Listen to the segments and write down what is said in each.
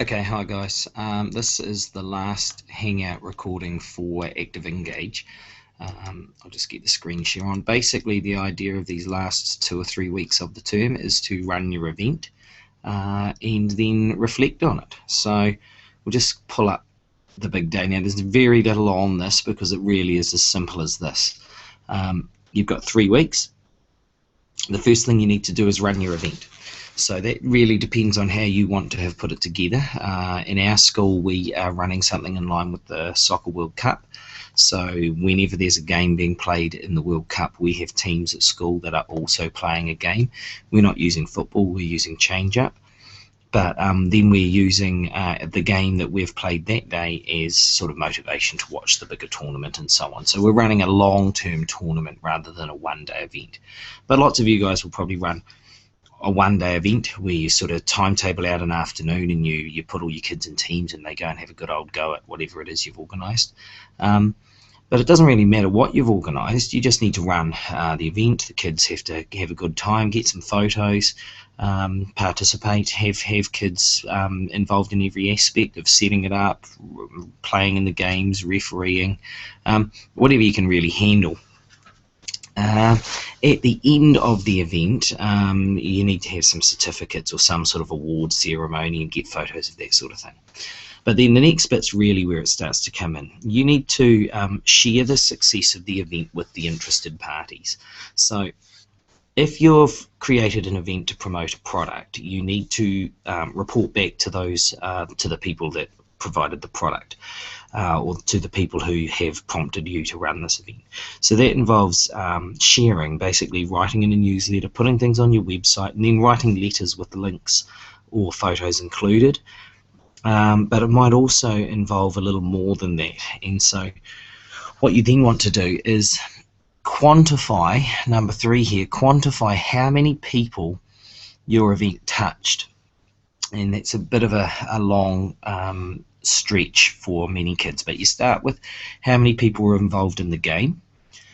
Okay, hi guys. This is the last Hangout recording for Active Engage. I'll just get the screen share on. Basically, the idea of these last 2 or 3 weeks of the term is to run your event and then reflect on it. So we'll just pull up the big day. Now, there's very little on this because it really is as simple as this. You've got 3 weeks. The first thing you need to do is run your event. So that really depends on how you want to have put it together. In our school, we are running something in line with the Soccer World Cup. So whenever there's a game being played in the World Cup, we have teams at school that are also playing a game. We're not using football, we're using change-up. But then we're using the game that we've played that day as sort of motivation to watch the bigger tournament and so on. So we're running a long-term tournament rather than a one-day event. But lots of you guys will probably run a one-day event where you sort of timetable out an afternoon and you put all your kids in teams and they go and have a good old go at whatever it is you've organised. But it doesn't really matter what you've organised, you just need to run the event. The kids have to have a good time, get some photos, participate, have kids involved in every aspect of setting it up, playing in the games, refereeing, whatever you can really handle. At the end of the event, you need to have some certificates or some sort of award ceremony and get photos of that sort of thing. But then the next bit's really where it starts to come in. You need to share the success of the event with the interested parties. So if you've created an event to promote a product, you need to report back to those to the people that provided the product, or to the people who have prompted you to run this event. So that involves sharing, basically writing in a newsletter, putting things on your website, and then writing letters with links or photos included. But it might also involve a little more than that. And so what you then want to do is quantify, number 3 here, quantify how many people your event touched. And that's a bit of a long stretch for many kids, but you start with how many people were involved in the game.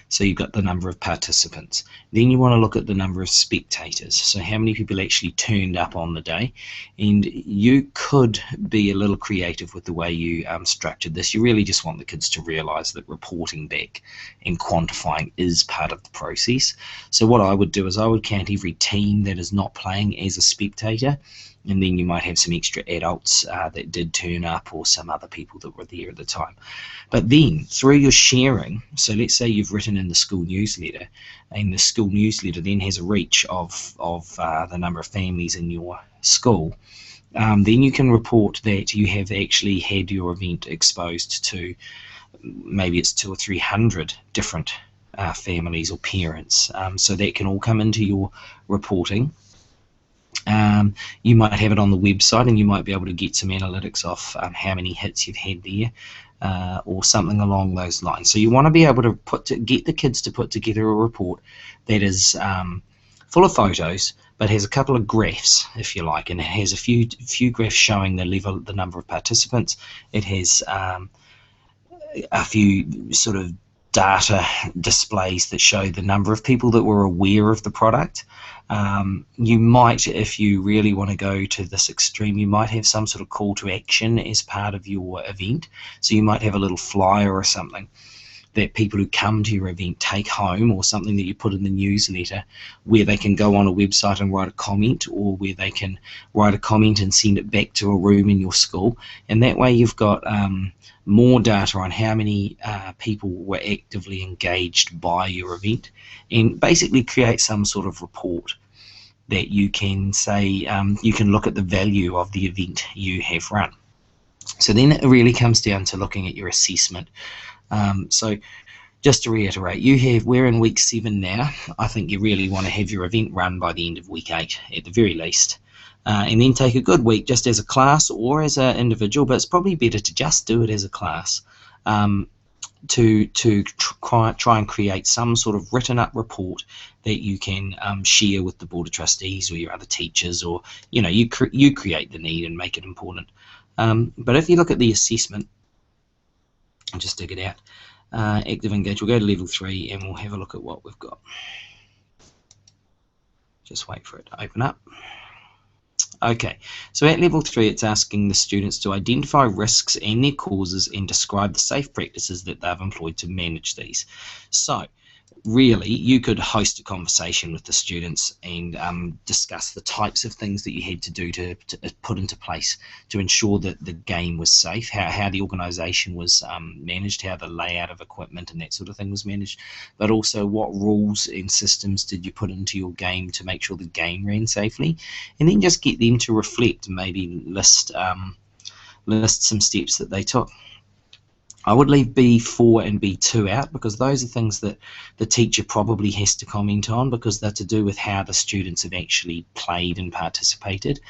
So you've got the number of participants. Then you want to look at the number of spectators. So how many people actually turned up on the day. And you could be a little creative with the way you structured this. You really just want the kids to realise that reporting back and quantifying is part of the process. So what I would do is I would count every team that is not playing as a spectator, and then you might have some extra adults that did turn up, or some other people that were there at the time. But then through your sharing, so let's say you've written in the school newsletter, and the school newsletter then has a reach of the number of families in your school, then you can report that you have actually had your event exposed to, maybe it's 200 or 300 different families or parents. So that can all come into your reporting. You might have it on the website, and you might be able to get some analytics off how many hits you've had there, or something along those lines. So you want to be able to get the kids to put together a report that is full of photos, but has a couple of graphs, if you like, and it has a few graphs showing the number of participants. It has a few sort of data displays that show the number of people that were aware of the product. You might, if you really want to go to this extreme, you might have some sort of call to action as part of your event. So you might have a little flyer or something that people who come to your event take home, or something that you put in the newsletter where they can go on a website and write a comment, or where they can write a comment and send it back to a room in your school. And that way you've got more data on how many people were actively engaged by your event, and basically create some sort of report that you can say, you can look at the value of the event you have run. So then it really comes down to looking at your assessment. So just to reiterate, we're in week 7 now. I think you really want to have your event run by the end of week 8 at the very least. And then take a good week just as a class or as an individual, but it's probably better to just do it as a class, to try and create some sort of written up report that you can share with the Board of Trustees or your other teachers, or you create the need and make it important. But if you look at the assessment, I'll just dig it out. Active Engage, we'll go to level 3 and we'll have a look at what we've got. Just wait for it to open up. Okay, so at level 3, it's asking the students to identify risks and their causes and describe the safe practices that they've employed to manage these. So really, you could host a conversation with the students and discuss the types of things that you had to do to put into place to ensure that the game was safe, how the organisation was managed, how the layout of equipment and that sort of thing was managed, but also what rules and systems did you put into your game to make sure the game ran safely, and then just get them to reflect and maybe list some steps that they took. I would leave B4 and B2 out because those are things that the teacher probably has to comment on because they're to do with how the students have actually played and participated.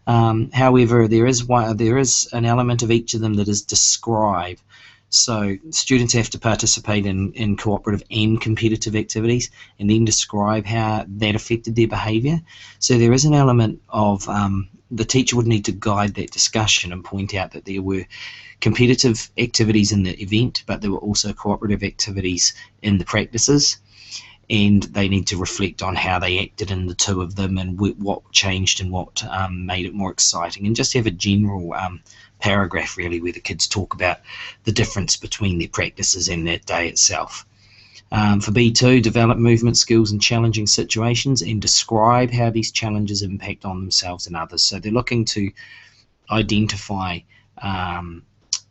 However, there is an element of each of them that is describe. So students have to participate in cooperative and competitive activities and then describe how that affected their behaviour. So there is an element of the teacher would need to guide that discussion and point out that there were competitive activities in the event, but there were also cooperative activities in the practices, and they need to reflect on how they acted in the two of them and what changed and what made it more exciting, and just have a general paragraph really where the kids talk about the difference between their practices and that day itself. For B2, develop movement skills in challenging situations and describe how these challenges impact on themselves and others. So they're looking to identify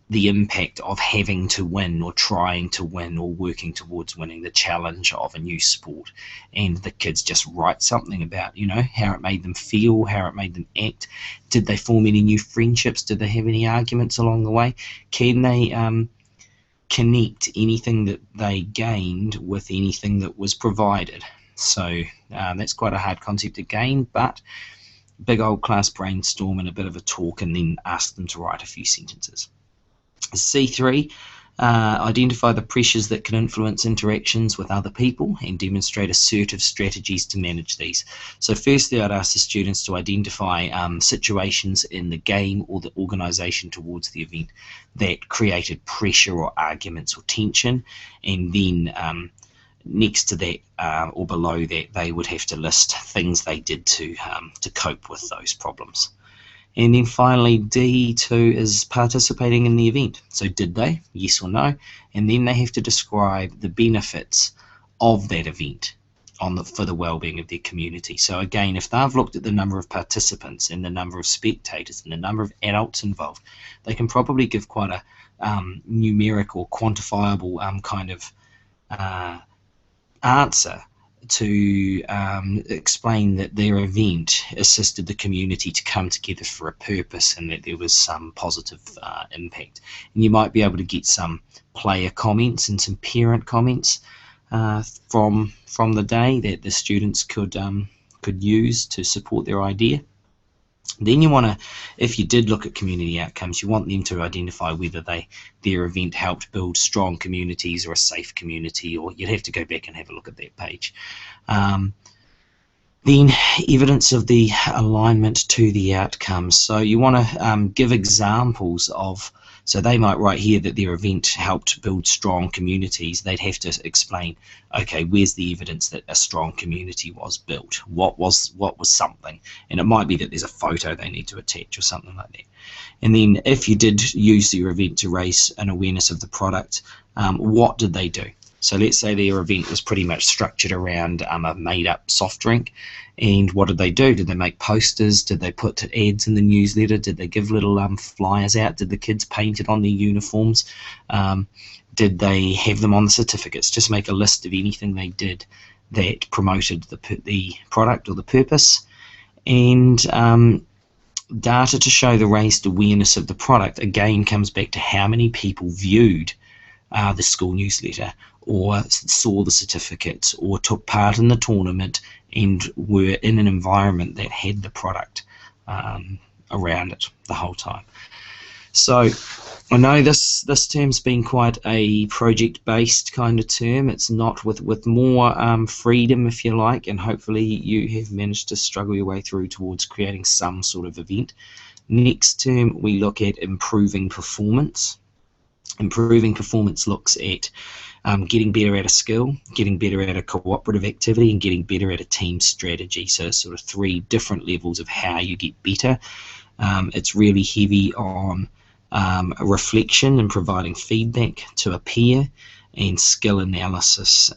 the impact of having to win or trying to win or working towards winning, the challenge of a new sport, and the kids just write something about how it made them feel, how it made them act. Did they form any new friendships? Did they have any arguments along the way? Can they connect anything that they gained with anything that was provided? So that's quite a hard concept to gain, but big old class brainstorm and a bit of a talk, and then ask them to write a few sentences. C3, identify the pressures that can influence interactions with other people and demonstrate assertive strategies to manage these. So firstly, I'd ask the students to identify situations in the game or the organisation towards the event that created pressure or arguments or tension, and then next to that or below that, they would have to list things they did to cope with those problems. And then finally, D2 is participating in the event. So did they? Yes or no? And then they have to describe the benefits of that event for the well-being of their community. So again, if they've looked at the number of participants and the number of spectators and the number of adults involved, they can probably give quite a numeric or quantifiable kind of answer to explain that their event assisted the community to come together for a purpose and that there was some positive impact. And you might be able to get some player comments and some parent comments from the day that the students could use to support their idea. Then you want to, if you did look at community outcomes, you want them to identify whether their event helped build strong communities or a safe community, or you'd have to go back and have a look at that page. Then evidence of the alignment to the outcomes. So you want to give examples of, so they might write here that their event helped build strong communities. They'd have to explain, okay, where's the evidence that a strong community was built? What was something? And it might be that there's a photo they need to attach or something like that. And then if you did use your event to raise an awareness of the product, what did they do? So let's say their event was pretty much structured around a made-up soft drink. And what did they do? Did they make posters? Did they put ads in the newsletter? Did they give little flyers out? Did the kids paint it on their uniforms? Did they have them on the certificates? Just make a list of anything they did that promoted the product or the purpose. And data to show the raised awareness of the product, again, comes back to how many people viewed the school newsletter, or saw the certificates, or took part in the tournament and were in an environment that had the product around it the whole time. So I know this term's been quite a project-based kind of term. It's not with more freedom, if you like, and hopefully you have managed to struggle your way through towards creating some sort of event. Next term, we look at improving performance. Improving performance looks at getting better at a skill, getting better at a cooperative activity, and getting better at a team strategy. So sort of 3 different levels of how you get better. It's really heavy on reflection and providing feedback to a peer, and skill analysis,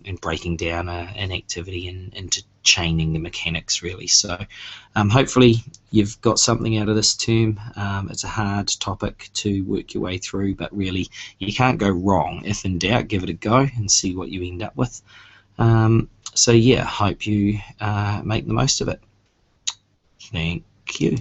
and breaking down an activity into chaining the mechanics, really. So hopefully you've got something out of this term. It's a hard topic to work your way through, but really you can't go wrong. If in doubt, give it a go and see what you end up with. So yeah, hope you make the most of it. Thank you.